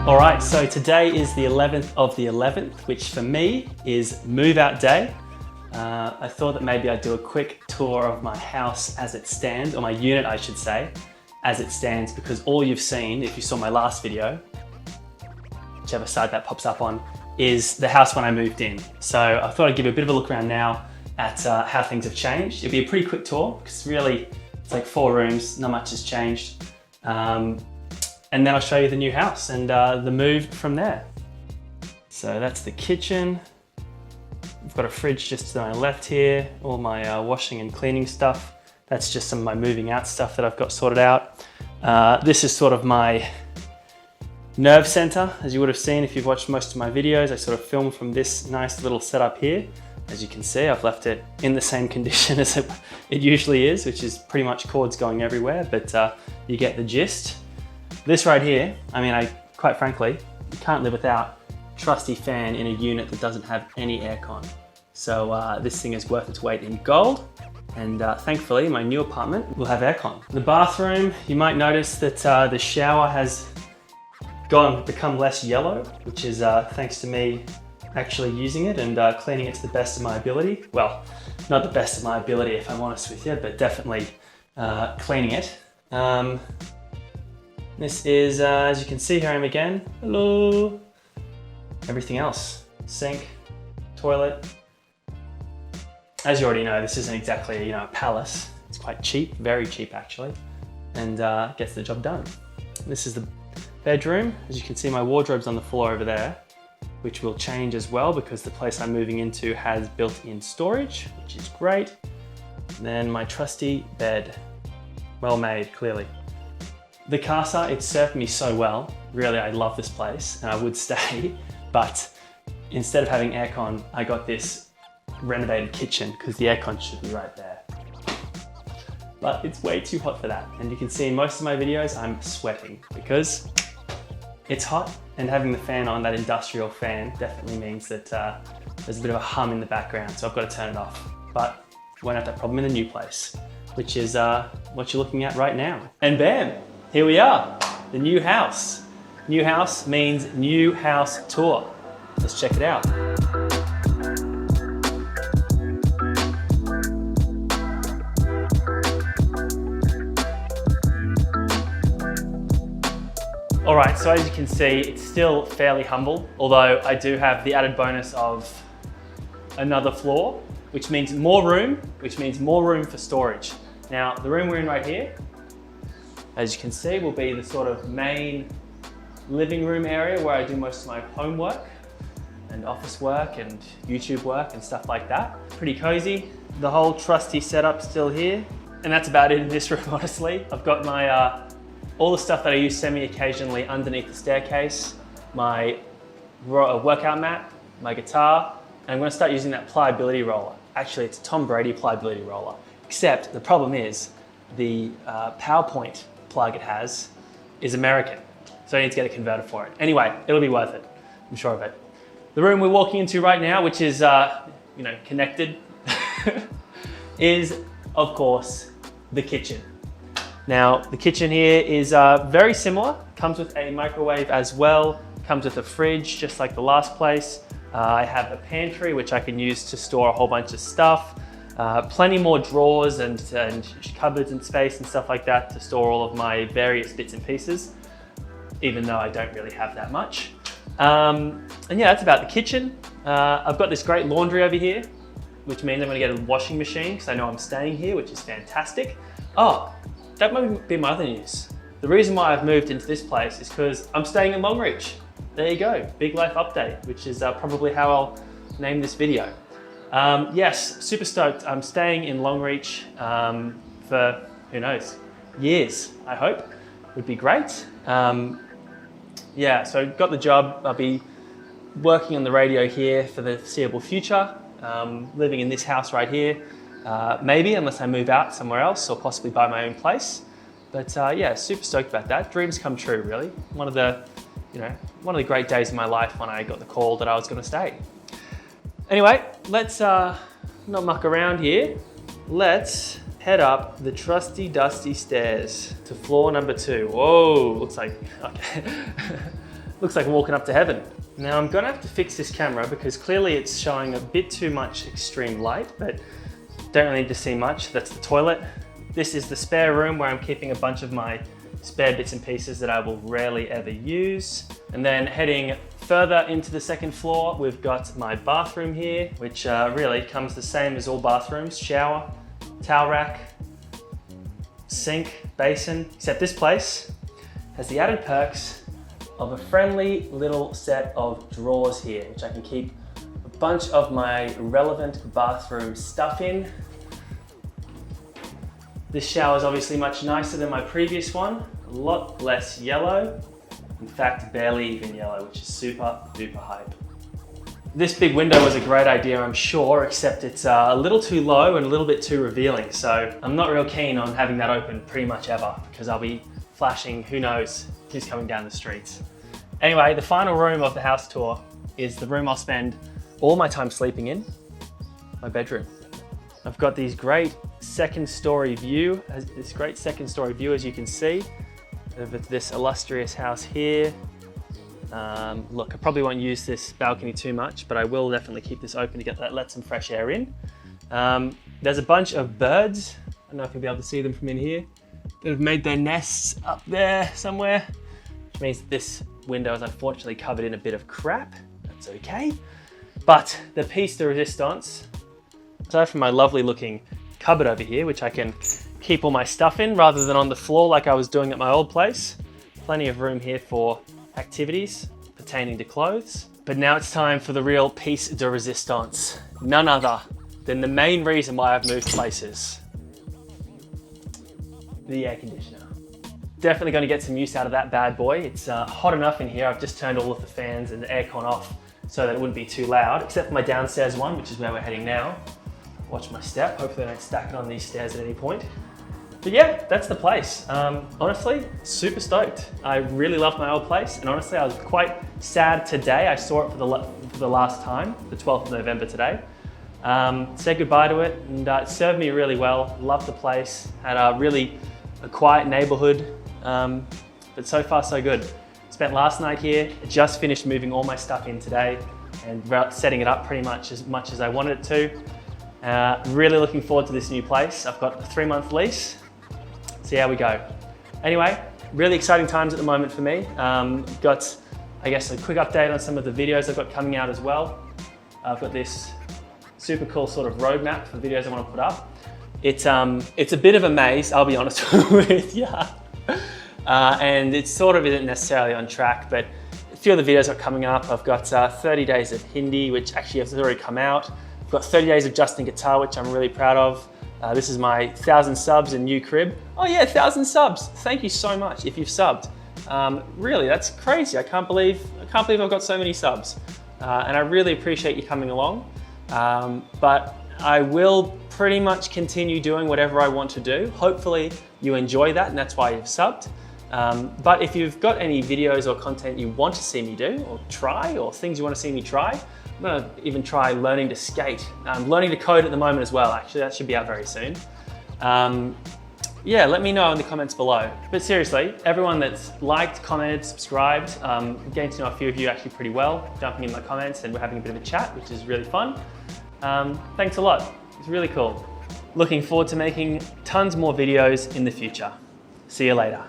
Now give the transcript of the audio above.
All right, so today is the 11th of the 11th, which for me is move out day. I thought that maybe I'd do a quick tour of my house as it stands, or my unit I should say, as it stands, because all you've seen, if you saw my last video, whichever side that pops up on, is the house when I moved in. So I thought I'd give you a bit of a look around now at how things have changed. It'll be a pretty quick tour, because really it's like 4 rooms, not much has changed. And then I'll show you the new house and the move from there. So that's the kitchen. I've got a fridge just to my left here, all my washing and cleaning stuff. That's just some of my moving out stuff that I've got sorted out. This is sort of my nerve center, as you would have seen if you've watched most of my videos. I sort of film from this nice little setup here. As you can see, I've left it in the same condition as it usually is, which is pretty much cords going everywhere, but you get the gist. This right here, I mean, quite frankly, you can't live without a trusty fan in a unit that doesn't have any aircon. So this thing is worth its weight in gold. And thankfully, my new apartment will have aircon. The bathroom, you might notice that the shower has become less yellow, which is thanks to me actually using it and cleaning it to the best of my ability. Well, not the best of my ability if I'm honest with you, but definitely cleaning it. This is, as you can see, here I am again. Hello. Everything else, sink, toilet. As you already know, this isn't exactly a palace. It's quite cheap, very cheap actually, and gets the job done. This is the bedroom. As you can see, my wardrobe's on the floor over there, which will change as well because the place I'm moving into has built-in storage, which is great. And then my trusty bed, well made, clearly. The casa, it served me so well. Really, I love this place and I would stay, but instead of having aircon, I got this renovated kitchen because the aircon should be right there. But it's way too hot for that. And you can see in most of my videos, I'm sweating because it's hot, and having the fan on, that industrial fan, definitely means that there's a bit of a hum in the background, so I've got to turn it off. But you won't have that problem in the new place, which is what you're looking at right now. And bam! Here we are, the new house. New house means new house tour. Let's check it out. All right, so as you can see, it's still fairly humble, although I do have the added bonus of another floor, which means more room for storage. Now, the room we're in right here, as you can see, will be the sort of main living room area where I do most of my homework and office work and YouTube work and stuff like that. Pretty cozy. The whole trusty setup still here. And that's about it in this room, honestly. I've got my, all the stuff that I use semi-occasionally underneath the staircase, my workout mat, my guitar, and I'm gonna start using that pliability roller. Actually, it's a Tom Brady pliability roller, except the problem is the PowerPoint plug it has is American, so I need to get a converter for it. Anyway, it'll be worth it, I'm sure of it. The room we're walking into right now, which is connected, is of course the kitchen. Now the kitchen here is very similar, comes with a microwave as well, comes with a fridge just like the last place. I have a pantry which I can use to store a whole bunch of stuff. Plenty more drawers and cupboards and space and stuff like that to store all of my various bits and pieces, even though I don't really have that much. And yeah, that's about the kitchen. I've got this great laundry over here, which means I'm gonna get a washing machine because I know I'm staying here, which is fantastic. Oh, that might be my other news. The reason why I've moved into this place is because I'm staying in Longreach. There you go, big life update, which is probably how I'll name this video. Yes, super stoked. I'm staying in Longreach for, who knows, years, I hope. Would be great. Yeah, so got the job. I'll be working on the radio here for the foreseeable future, living in this house right here, maybe, unless I move out somewhere else or possibly buy my own place. But yeah, super stoked about that. Dreams come true, really. One of the great days of my life when I got the call that I was gonna stay. Anyway, let's not muck around here. Let's head up the trusty dusty stairs to floor number 2. Whoa, looks like, okay. Looks like walking up to heaven. Now I'm gonna have to fix this camera because clearly it's showing a bit too much extreme light, but don't really need to see much. That's the toilet. This is the spare room where I'm keeping a bunch of my spare bits and pieces that I will rarely ever use. And then heading further into the second floor, we've got my bathroom here, which really comes the same as all bathrooms: shower, towel rack, sink, basin, except this place has the added perks of a friendly little set of drawers here, which I can keep a bunch of my relevant bathroom stuff in. This shower is obviously much nicer than my previous one, a lot less yellow. In fact, barely even yellow, which is super duper hype. This big window was a great idea, I'm sure, except it's a little too low and a little bit too revealing. So I'm not real keen on having that open pretty much ever, because I'll be flashing who knows who's coming down the streets. Anyway, the final room of the house tour is the room I'll spend all my time sleeping in, my bedroom. I've got these great second story view as you can see of this illustrious house here. Look, I probably won't use this balcony too much, but I will definitely keep this open to let some fresh air in. There's a bunch of birds, I don't know if you'll be able to see them from in here, that have made their nests up there somewhere, which means that this window is unfortunately covered in a bit of crap. That's okay. But the piece de resistance, aside from my lovely looking cupboard over here, which I can keep all my stuff in rather than on the floor like I was doing at my old place. Plenty of room here for activities pertaining to clothes. But now it's time for the real piece de resistance. None other than the main reason why I've moved places. The air conditioner. Definitely going to get some use out of that bad boy. It's hot enough in here. I've just turned all of the fans and the aircon off so that it wouldn't be too loud, except for my downstairs one, which is where we're heading now. Watch my step. Hopefully I don't stack it on these stairs at any point. But yeah, that's the place. Honestly, super stoked. I really loved my old place, and honestly, I was quite sad today. I saw it for the last time, the 12th of November today. Said goodbye to it, and it served me really well. Loved the place. Had a quiet neighborhood, but so far so good. Spent last night here. Just finished moving all my stuff in today and setting it up pretty much as I wanted it to. Really looking forward to this new place. I've got a 3-month lease. See how we go. Anyway, really exciting times at the moment for me. Got, I guess, a quick update on some of the videos I've got coming out as well. I've got this super cool sort of roadmap for videos I want to put up. It's a bit of a maze, I'll be honest with you. And it sort of isn't necessarily on track, but a few of the videos are coming up. I've got 30 days of Hindi, which actually has already come out. I've got 30 days of Justin Guitar, which I'm really proud of. This is my 1,000 subs and new crib. Oh yeah, 1,000 subs. Thank you so much if you've subbed. Really, that's crazy. I can't believe I've got so many subs. And I really appreciate you coming along. But I will pretty much continue doing whatever I want to do. Hopefully you enjoy that, and that's why you've subbed. But if you've got any videos or content you want to see me do or try, or things you want to see me try, I'm gonna even try learning to skate. I'm learning to code at the moment as well, actually. That should be out very soon. Yeah, let me know in the comments below. But seriously, everyone that's liked, commented, subscribed, getting to know a few of you actually pretty well, jumping in my comments, and we're having a bit of a chat, which is really fun. Thanks a lot. It's really cool. Looking forward to making tons more videos in the future. See you later.